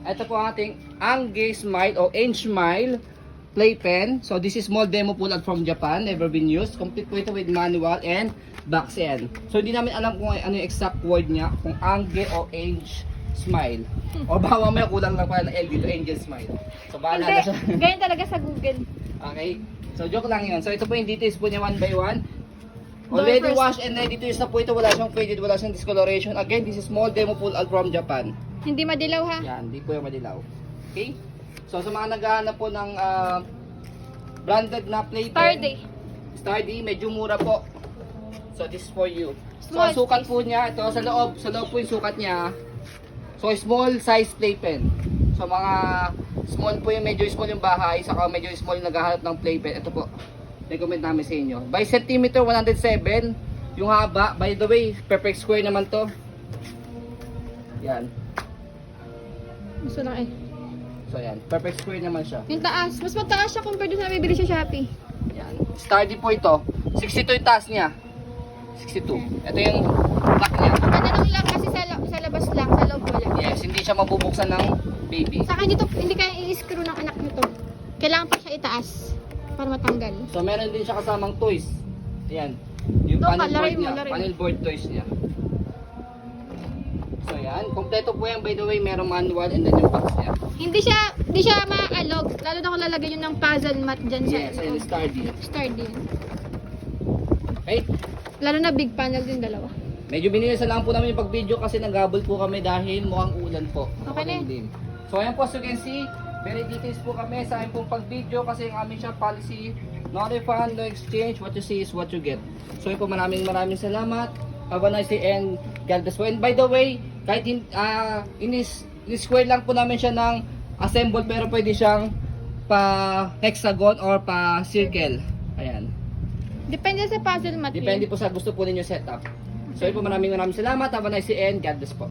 Ito po ang ating Angge Smile o Ange Smile playpen. So this is small demo pull out from Japan, never been used. Complete po ito with manual and box end. So hindi namin alam kung ano yung exact word niya, kung Angge o Ange Smile. O baka mamaya kulang lang pala ng L dito, Angel Smile. So bahala na siya. Ganyan talaga sa Google. Okay, so joke lang yun. So ito po yung details po niya one by one. Already washed and ready to use na po ito. Wala siyang faded, wala siyang discoloration. Again, this is small demo pull out from Japan. Hindi madilaw ha. Yan, hindi po yung madilaw. Okay? So sa mga naghahanap po ng branded na playpen, Sturdy, medyo mura po. So this is for you. Small so sukat po niya, ito sa loob po yung sukat niya. So small size playpen. So mga small po yung medyo small yung bahay, saka medyo small yung naghahanap ng playpen. Ito po, recommend namin sa inyo. By centimeter 107 yung haba. By the way, perfect square naman to. Yan. Gusto na eh. So yan, perfect square naman siya. Yung taas. Mas mataas siya compared sa nabibili sa Shopee. Yan. Sturdy po ito. 62 yung taas niya. 62. Ito yung back niya. Ano lang lang kasi sa labas lang, sa loob wala. Yes, hindi siya mabubuksan ng baby. Sa akin dito, hindi kaya i-screw ng anak nito. Kailangan pa siya itaas para matanggal. So meron din siya kasamang toys. Ayan. Yung Ito, panel board larin mo, niya. larin mo. Panel board toys niya. So yan. Kompleto po yan, by the way. Merong manual and then yung box niya. Hindi siya maalog. Lalo na kung lalagay yun ng puzzle mat dyan sa Yes, and sturdy. Sturdy yun. Okay? Lalo na big panel din dalawa. Medyo binilisan lang po namin yung pag-video kasi naghabol po kami dahil mukhang ulan po. Okay na. Din. So ayan po, as you can see, very details po kami sa aming pong pag-video kasi yung aming shop policy, no refund, no exchange, what you see is what you get. So yun po, maraming salamat. Have a nice day and God bless po. And by the way, kahit in-square lang po namin siya ng assemble pero pwede siyang pa hexagon or pa circle. Ayan. Depende sa puzzle mat. Depende po sa gusto po ninyo setup. So yun po, maraming salamat. Have a nice day and God bless po.